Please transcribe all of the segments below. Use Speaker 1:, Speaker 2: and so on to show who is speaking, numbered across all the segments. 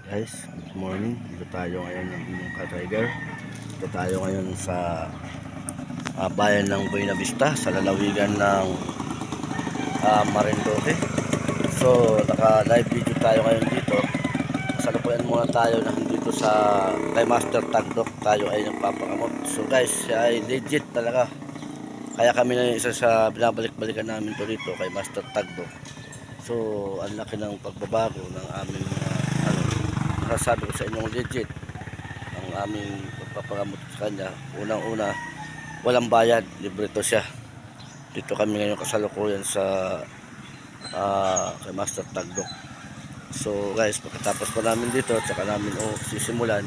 Speaker 1: Guys, good morning. Dito tayo ngayon ng inyong ka-tiger. Dito tayo ngayon sa bayan ng Buena Vista, sa lalawigan ng Marinduque. So, naka-live video tayo ngayon dito. Salukuyan muna tayo na dito sa kay Master Tagdok. Tayo ay nagpapangamot. So guys, siya ay legit talaga. Kaya kami na isa sa binabalik-balikan namin to dito kay Master Tagdok. So, ang laki ng pagbabago ng aming masasabi ko sa inyong legit ang aming pagpapagamot sa kanya. Unang-una, walang bayad, libre to siya. Dito kami ngayon kasalukuyan sa kay Master Tagdok. So guys, pagkatapos pa namin dito, tsaka namin sisimulan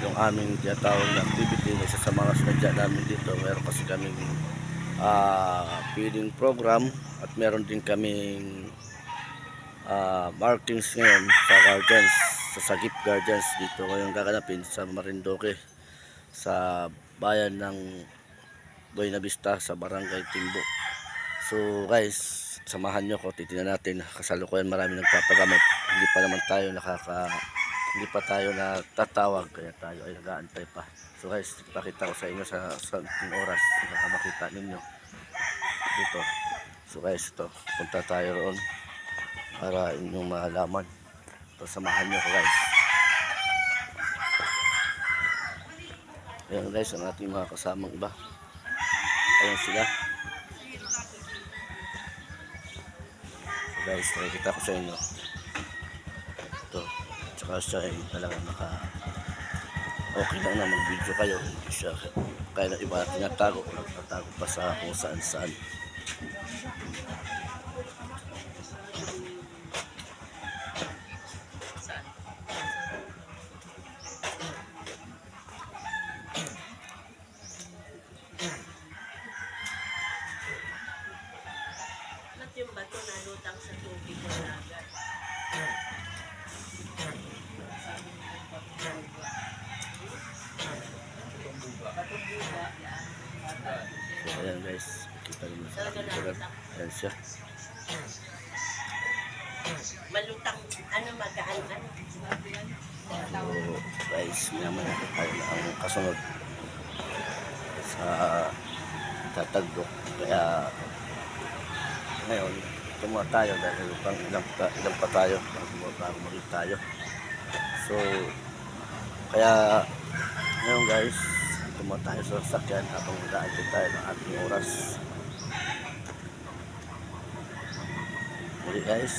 Speaker 1: yung aming tinatawag na activity na isa sa mga sinadya namin dito. Meron kasi kaming feeding program at meron din kaming markings ngayon sa guardians, sa Sagip Guardians. Dito ngayon gaganapin sa Marinduque, sa bayan ng Buena Vista, sa barangay Timbo. So guys, samahan nyo ko, titingnan natin. Kasalukuyan marami nagpapagamot, hindi pa naman tayo hindi pa tayo natatawag, kaya tayo ay nag-aantay pa. So guys, ipakita ko sa inyo sa oras na makita ninyo dito. So guys, ito, punta tayo roon para inyong malaman. So samahan nyo ko guys. Ayan guys, ang ating mga kasamang iba. Ayan sila. So guys, nakikita ko sa inyo ito. Tsaka siya ay talagang okay lang na mag video kayo. Hindi siya kaya ng iba tinatago pa sa kung saan saan.
Speaker 2: Yung bato na lutang sa tubig na lagat.
Speaker 1: So ayan guys, kita naman sa akin. Ayan siya.
Speaker 2: Malutang, magaan.
Speaker 1: So guys, mayaman natin tayo na ang kasunod sa Tatagdok. Kaya ngayon, tumuha tayo dahil pang ilang pa tayo bago maging tayo. So kaya ngayon guys, tumuha tayo sa sasakyan habang mag-aantay tayo ng ating oras. Muli guys.